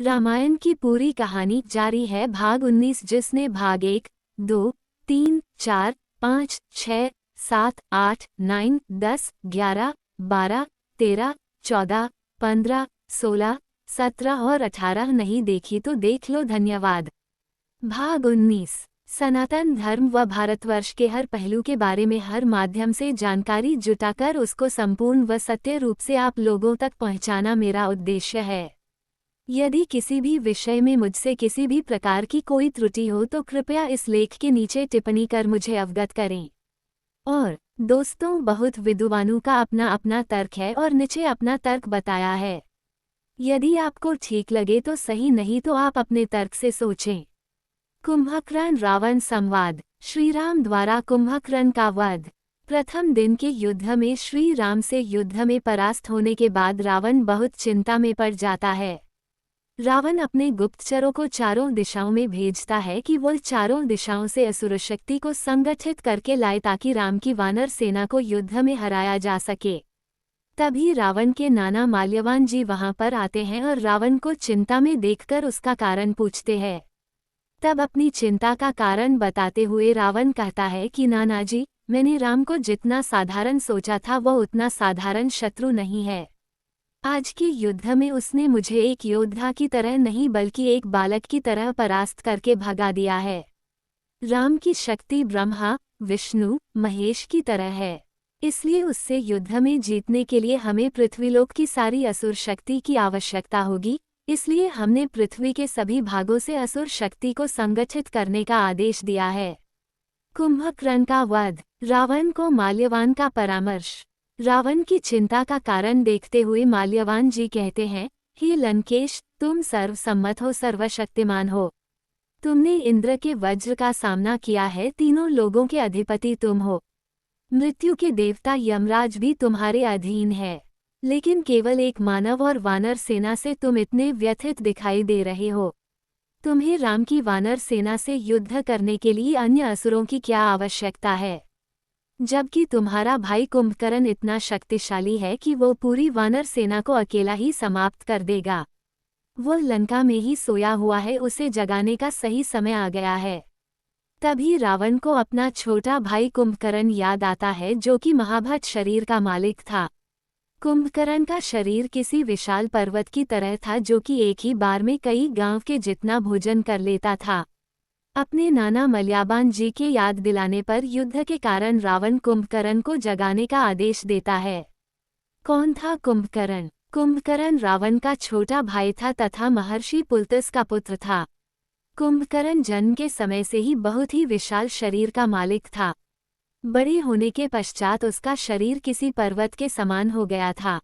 रामायण की पूरी कहानी जारी है। भाग 19, जिसने भाग 1, 2, 3, 4, 5, 6, 7, 8, 9, 10, 11, 12, 13, 14, 15, 16, 17 और 18 नहीं देखी तो देख लो, धन्यवाद। भाग 19। सनातन धर्म व भारतवर्ष के हर पहलू के बारे में हर माध्यम से जानकारी जुटाकर उसको संपूर्ण व सत्य रूप से आप लोगों तक पहुंचाना मेरा उद्देश्य है। यदि किसी भी विषय में मुझसे किसी भी प्रकार की कोई त्रुटि हो तो कृपया इस लेख के नीचे टिप्पणी कर मुझे अवगत करें। और दोस्तों, बहुत विद्वानों का अपना अपना तर्क है और नीचे अपना तर्क बताया है। यदि आपको ठीक लगे तो सही, नहीं तो आप अपने तर्क से सोचें। कुंभकर्ण रावण संवाद। श्री राम द्वारा कुंभकर्ण का वध। प्रथम दिन के युद्ध में श्री राम से युद्ध में परास्त होने के बाद रावण बहुत चिंता में पड़ जाता है। रावण अपने गुप्तचरों को चारों दिशाओं में भेजता है कि वो चारों दिशाओं से असुर शक्ति को संगठित करके लाए ताकि राम की वानर सेना को युद्ध में हराया जा सके। तभी रावण के नाना माल्यवान जी वहां पर आते हैं और रावण को चिंता में देखकर उसका कारण पूछते हैं। तब अपनी चिंता का कारण बताते हुए रावण कहता है कि नाना जी, मैंने राम को जितना साधारण सोचा था वह उतना साधारण शत्रु नहीं है। आज के युद्ध में उसने मुझे एक योद्धा की तरह नहीं बल्कि एक बालक की तरह परास्त करके भगा दिया है। राम की शक्ति ब्रह्मा, विष्णु, महेश की तरह है। इसलिए उससे युद्ध में जीतने के लिए हमें पृथ्वीलोक की सारी असुर शक्ति की आवश्यकता होगी। इसलिए हमने पृथ्वी के सभी भागों से असुर शक्ति को संगठित करने का आदेश दिया है। कुंभकर्ण का वध। रावण को माल्यवान का परामर्श। रावण की चिंता का कारण देखते हुए माल्यवान जी कहते हैं, हे लंकेश, तुम सर्वसम्मत हो, सर्वशक्तिमान हो। तुमने इंद्र के वज्र का सामना किया है, तीनों लोगों के अधिपति तुम हो। मृत्यु के देवता यमराज भी तुम्हारे अधीन है। लेकिन केवल एक मानव और वानर सेना से तुम इतने व्यथित दिखाई दे रहे हो। तुम्हें राम की वानर सेना से युद्ध करने के लिए अन्य असुरों की क्या आवश्यकता है, जबकि तुम्हारा भाई कुंभकर्ण इतना शक्तिशाली है कि वो पूरी वानर सेना को अकेला ही समाप्त कर देगा। वो लंका में ही सोया हुआ है, उसे जगाने का सही समय आ गया है। तभी रावण को अपना छोटा भाई कुंभकर्ण याद आता है, जो कि महाभट शरीर का मालिक था। कुंभकर्ण का शरीर किसी विशाल पर्वत की तरह था, जो कि एक ही बार में कई गांव के जितना भोजन कर लेता था। अपने नाना मल्याबान जी के याद दिलाने पर युद्ध के कारण रावण कुंभकर्ण को जगाने का आदेश देता है। कौन था कुंभकर्ण? कुंभकर्ण रावण का छोटा भाई था तथा महर्षि पुलत्स का पुत्र था। कुंभकर्ण जन्म के समय से ही बहुत ही विशाल शरीर का मालिक था। बड़े होने के पश्चात उसका शरीर किसी पर्वत के समान हो गया था।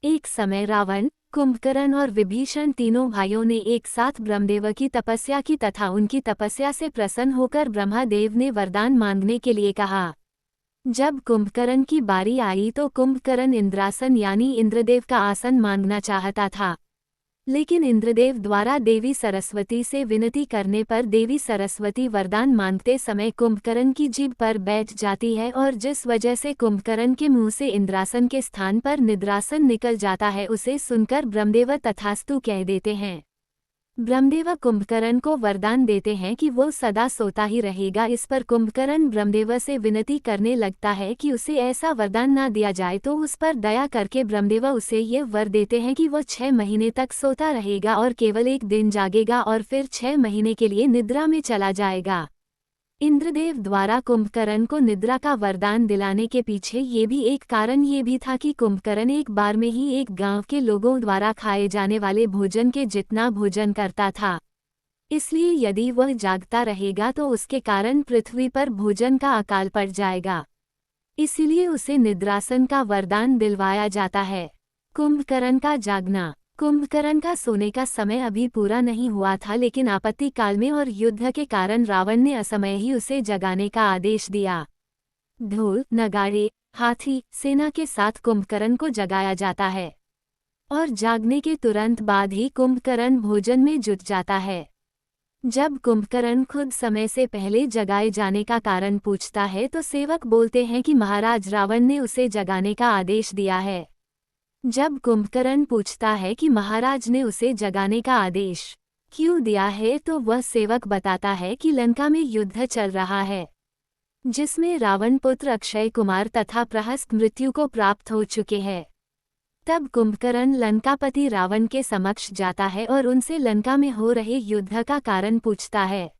एक समय रावण, कुंभकर्ण और विभीषण तीनों भाइयों ने एक साथ ब्रह्मदेव की तपस्या की तथा उनकी तपस्या से प्रसन्न होकर ब्रह्मदेव ने वरदान मांगने के लिए कहा। जब कुंभकर्ण की बारी आई तो कुंभकर्ण इंद्रासन यानी इंद्रदेव का आसन मांगना चाहता था, लेकिन इंद्रदेव द्वारा देवी सरस्वती से विनती करने पर देवी सरस्वती वरदान मांगते समय कुंभकर्ण की जीभ पर बैठ जाती है और जिस वजह से कुंभकर्ण के मुंह से इंद्रासन के स्थान पर निद्रासन निकल जाता है, उसे सुनकर ब्रह्मदेव तथास्तु कह देते हैं। ब्रह्मदेव कुंभकर्ण को वरदान देते हैं कि वो सदा सोता ही रहेगा। इस पर कुंभकर्ण ब्रह्मदेव से विनती करने लगता है कि उसे ऐसा वरदान ना दिया जाए, तो उस पर दया करके ब्रह्मदेव उसे ये वर देते हैं कि वो 6 महीने तक सोता रहेगा और केवल एक दिन जागेगा और फिर 6 महीने के लिए निद्रा में चला जाएगा। इंद्रदेव द्वारा कुंभकर्ण को निद्रा का वरदान दिलाने के पीछे ये भी एक कारण ये भी था कि कुंभकर्ण एक बार में ही एक गांव के लोगों द्वारा खाए जाने वाले भोजन के जितना भोजन करता था। इसलिए यदि वह जागता रहेगा तो उसके कारण पृथ्वी पर भोजन का अकाल पड़ जाएगा। इसीलिए उसे निद्रासन का वरदान दिलवाया जाता है। कुंभकर्ण का जागना। कुंभकर्ण का सोने का समय अभी पूरा नहीं हुआ था, लेकिन आपत्ति काल में और युद्ध के कारण रावण ने असमय ही उसे जगाने का आदेश दिया। ढोल, नगाड़े, हाथी सेना के साथ कुंभकर्ण को जगाया जाता है और जागने के तुरंत बाद ही कुंभकर्ण भोजन में जुट जाता है। जब कुंभकर्ण खुद समय से पहले जगाए जाने का कारण पूछता है तो सेवक बोलते हैं कि महाराज, रावण ने उसे जगाने का आदेश दिया है। जब कुंभकर्ण पूछता है कि महाराज ने उसे जगाने का आदेश क्यों दिया है, तो वह सेवक बताता है कि लंका में युद्ध चल रहा है, जिसमें रावण पुत्र अक्षय कुमार तथा प्रहस्त मृत्यु को प्राप्त हो चुके हैं। तब कुंभकर्ण लंकापति रावण के समक्ष जाता है और उनसे लंका में हो रहे युद्ध का कारण पूछता है।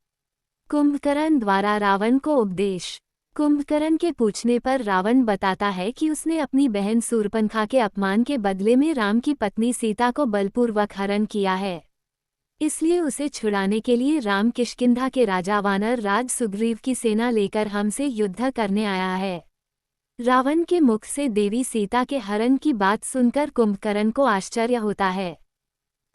कुंभकर्ण द्वारा रावण को उपदेश। कुंभकर्ण के पूछने पर रावण बताता है कि उसने अपनी बहन शूर्पणखा के अपमान के बदले में राम की पत्नी सीता को बलपूर्वक हरण किया है, इसलिए उसे छुड़ाने के लिए राम किष्किंधा के राजा वानर राज सुग्रीव की सेना लेकर हमसे युद्ध करने आया है। रावण के मुख से देवी सीता के हरण की बात सुनकर कुंभकर्ण को आश्चर्य होता है,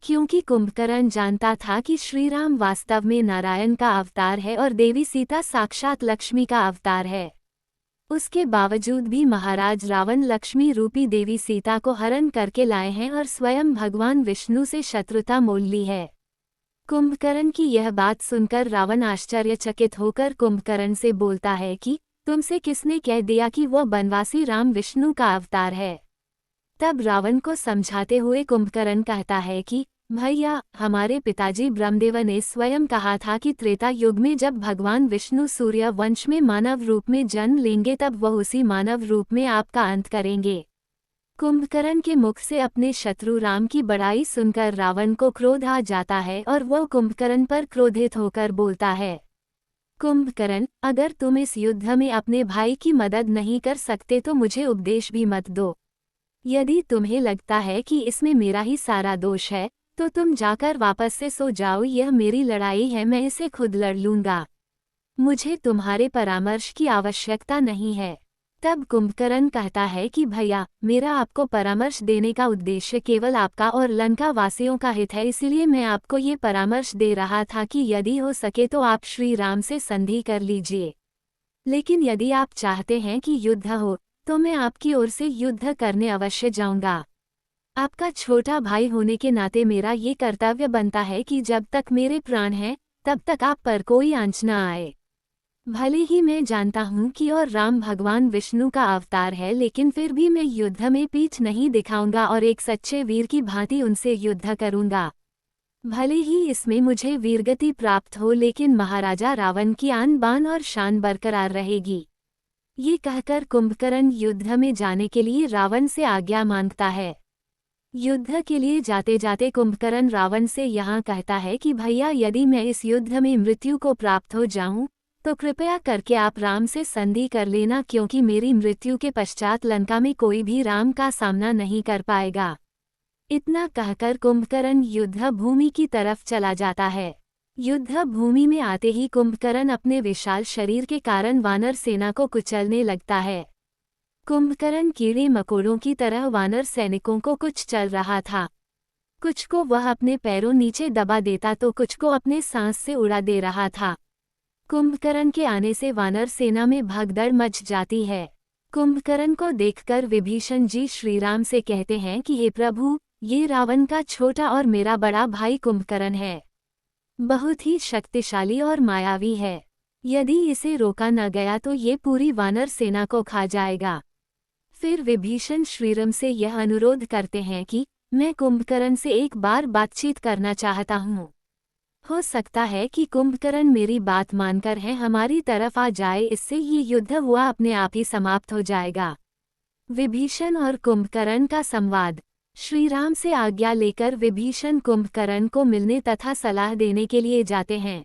क्योंकि कुंभकर्ण जानता था कि श्री राम वास्तव में नारायण का अवतार है और देवी सीता साक्षात लक्ष्मी का अवतार है। उसके बावजूद भी महाराज रावण लक्ष्मी रूपी देवी सीता को हरण करके लाए हैं और स्वयं भगवान विष्णु से शत्रुता मोल ली है। कुंभकर्ण की यह बात सुनकर रावण आश्चर्यचकित होकर कुंभकर्ण से बोलता है कि तुमसे किसने कह दिया कि वह बनवासी राम विष्णु का अवतार है। तब रावण को समझाते हुए कुंभकर्ण कहता है कि भैया, हमारे पिताजी ब्रह्मदेव ने स्वयं कहा था कि त्रेता युग में जब भगवान विष्णु सूर्य वंश में मानव रूप में जन्म लेंगे तब वह उसी मानव रूप में आपका अंत करेंगे। कुंभकर्ण के मुख से अपने शत्रु राम की बड़ाई सुनकर रावण को क्रोध आ जाता है और वह कुंभकर्ण पर क्रोधित होकर बोलता है, कुंभकर्ण, अगर तुम इस युद्ध में अपने भाई की मदद नहीं कर सकते तो मुझे उपदेश भी मत दो। यदि तुम्हें लगता है कि इसमें मेरा ही सारा दोष है तो तुम जाकर वापस से सो जाओ। यह मेरी लड़ाई है, मैं इसे खुद लड़ लूंगा। मुझे तुम्हारे परामर्श की आवश्यकता नहीं है। तब कुंभकर्ण कहता है कि भैया, मेरा आपको परामर्श देने का उद्देश्य केवल आपका और लंका वासियों का हित है, इसलिए मैं आपको ये परामर्श दे रहा था कि यदि हो सके तो आप श्री राम से संधि कर लीजिए। लेकिन यदि आप चाहते हैं कि युद्ध हो तो मैं आपकी ओर से युद्ध करने अवश्य जाऊंगा। आपका छोटा भाई होने के नाते मेरा ये कर्तव्य बनता है कि जब तक मेरे प्राण हैं तब तक आप पर कोई आंच न आए। भले ही मैं जानता हूँ कि और राम भगवान विष्णु का अवतार है, लेकिन फिर भी मैं युद्ध में पीठ नहीं दिखाऊंगा और एक सच्चे वीर की भांति उनसे युद्ध करूंगा। भले ही इसमें मुझे वीरगति प्राप्त हो, लेकिन महाराजा रावण की आन बान और शान बरकरार रहेगी। ये कहकर कुंभकर्ण युद्ध में जाने के लिए रावण से आज्ञा मांगता है। युद्ध के लिए जाते जाते कुंभकर्ण रावण से यहाँ कहता है कि भैया, यदि मैं इस युद्ध में मृत्यु को प्राप्त हो जाऊं तो कृपया करके आप राम से संधि कर लेना, क्योंकि मेरी मृत्यु के पश्चात लंका में कोई भी राम का सामना नहीं कर पाएगा। इतना कहकर कुंभकर्ण युद्ध भूमि की तरफ चला जाता है। युद्ध भूमि में आते ही कुंभकर्ण अपने विशाल शरीर के कारण वानर सेना को कुचलने लगता है। कुंभकर्ण कीड़े मकोड़ों की तरह वानर सैनिकों को कुछ चल रहा था। कुछ को वह अपने पैरों नीचे दबा देता तो कुछ को अपने सांस से उड़ा दे रहा था। कुंभकर्ण के आने से वानर सेना में भगदड़ मच जाती है। कुंभकर्ण को देखकर विभीषण जी श्रीराम से कहते हैं कि हे प्रभु, ये रावण का छोटा और मेरा बड़ा भाई कुंभकर्ण है। बहुत ही शक्तिशाली और मायावी है। यदि इसे रोका न गया तो ये पूरी वानर सेना को खा जाएगा। फिर विभीषण श्रीराम से यह अनुरोध करते हैं कि मैं कुंभकर्ण से एक बार बातचीत करना चाहता हूँ। हो सकता है कि कुंभकर्ण मेरी बात मानकर हमारी तरफ आ जाए, इससे ये युद्ध हुआ अपने आप ही समाप्त हो जाएगा। विभीषण और कुंभकर्ण का संवाद। श्रीराम से आज्ञा लेकर विभीषण कुंभकर्ण को मिलने तथा सलाह देने के लिए जाते हैं।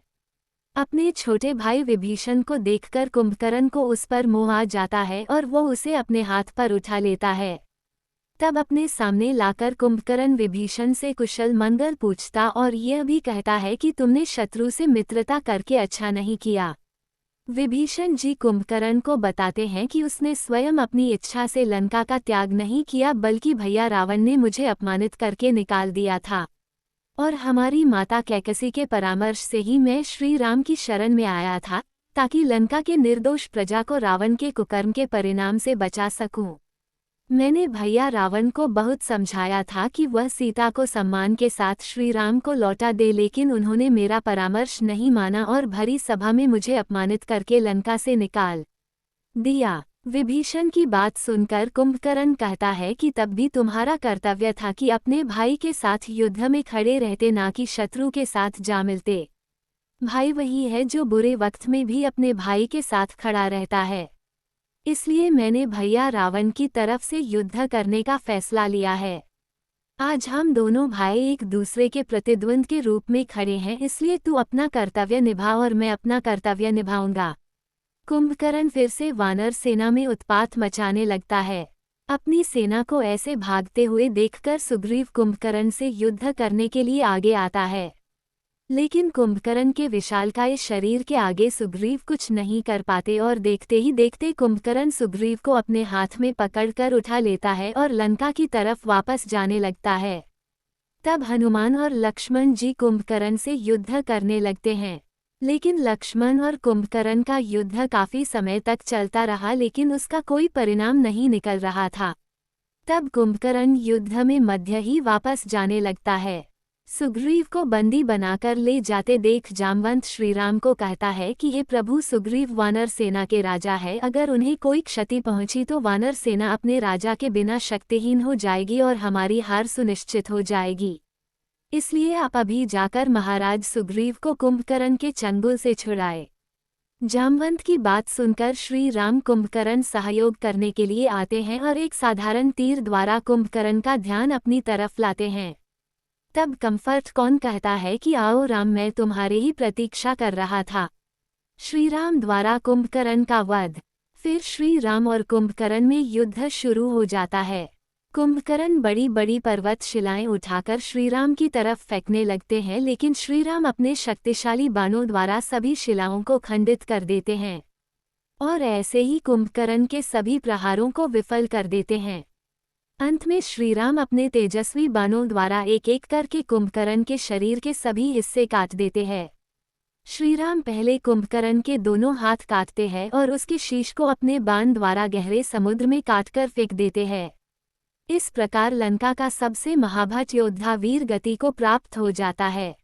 अपने छोटे भाई विभीषण को देखकर कुंभकर्ण को उस पर मोह आ जाता है और वो उसे अपने हाथ पर उठा लेता है। तब अपने सामने लाकर कुंभकर्ण विभीषण से कुशल मंगल पूछता और यह भी कहता है कि तुमने शत्रु से मित्रता करके अच्छा नहीं किया। विभीषण जी कुंभकर्ण को बताते हैं कि उसने स्वयं अपनी इच्छा से लंका का त्याग नहीं किया, बल्कि भैया रावण ने मुझे अपमानित करके निकाल दिया था और हमारी माता कैकसी के परामर्श से ही मैं श्री राम की शरण में आया था, ताकि लंका के निर्दोष प्रजा को रावण के कुकर्म के परिणाम से बचा सकूं। मैंने भैया रावण को बहुत समझाया था कि वह सीता को सम्मान के साथ श्री राम को लौटा दे, लेकिन उन्होंने मेरा परामर्श नहीं माना और भरी सभा में मुझे अपमानित करके लंका से निकाल दिया। विभीषण की बात सुनकर कुंभकर्ण कहता है कि तब भी तुम्हारा कर्तव्य था कि अपने भाई के साथ युद्ध में खड़े रहते, ना कि शत्रु के साथ जा मिलते। भाई वही है जो बुरे वक्त में भी अपने भाई के साथ खड़ा रहता है। इसलिए मैंने भैया रावण की तरफ से युद्ध करने का फैसला लिया है। आज हम दोनों भाई एक दूसरे के प्रतिद्वंद के रूप में खड़े हैं, इसलिए तू अपना कर्तव्य निभा और मैं अपना कर्तव्य निभाऊंगा। कुंभकर्ण फिर से वानर सेना में उत्पात मचाने लगता है। अपनी सेना को ऐसे भागते हुए देखकर सुग्रीव कुंभकर्ण से युद्ध करने के लिए आगे आता है। लेकिन कुंभकर्ण के विशालकाय शरीर के आगे सुग्रीव कुछ नहीं कर पाते और देखते ही देखते कुंभकर्ण सुग्रीव को अपने हाथ में पकड़कर उठा लेता है और लंका की तरफ वापस जाने लगता है। तब हनुमान और लक्ष्मण जी कुंभकर्ण से युद्ध करने लगते हैं। लेकिन लक्ष्मण और कुंभकर्ण का युद्ध काफी समय तक चलता रहा, लेकिन उसका कोई परिणाम नहीं निकल रहा था। तब कुंभकर्ण युद्ध में मध्य ही वापस जाने लगता है। सुग्रीव को बंदी बनाकर ले जाते देख जामवंत श्रीराम को कहता है कि हे प्रभु, सुग्रीव वानर सेना के राजा है, अगर उन्हें कोई क्षति पहुंची तो वानर सेना अपने राजा के बिना शक्तिहीन हो जाएगी और हमारी हार सुनिश्चित हो जाएगी। इसलिए आप अभी जाकर महाराज सुग्रीव को कुंभकर्ण के चंगुल से छुड़ाए। जामवंत की बात सुनकर श्री राम कुंभकर्ण सहयोग करने के लिए आते हैं और एक साधारण तीर द्वारा कुंभकर्ण का ध्यान अपनी तरफ लाते हैं। तब कम्फर्ट कौन कहता है कि आओ राम, मैं तुम्हारी ही प्रतीक्षा कर रहा था। श्री राम द्वारा कुंभकर्ण का वध। फिर श्री राम और कुंभकर्ण में युद्ध शुरू हो जाता है। कुंभकर्ण बड़ी बड़ी पर्वत शिलाएं उठाकर श्रीराम की तरफ फेंकने लगते हैं, लेकिन श्रीराम अपने शक्तिशाली बाणों द्वारा सभी शिलाओं को खंडित कर देते हैं और ऐसे ही कुंभकर्ण के सभी प्रहारों को विफल कर देते हैं। अंत में श्रीराम अपने तेजस्वी बाणों द्वारा एक एक करके कुंभकर्ण के शरीर के सभी हिस्से काट देते हैं। श्रीराम पहले कुंभकर्ण के दोनों हाथ काटते हैं और उसके शीश को अपने बाण द्वारा गहरे समुद्र में काटकर फेंक देते हैं। इस प्रकार लंका का सबसे महाभट योद्धा वीर गति को प्राप्त हो जाता है।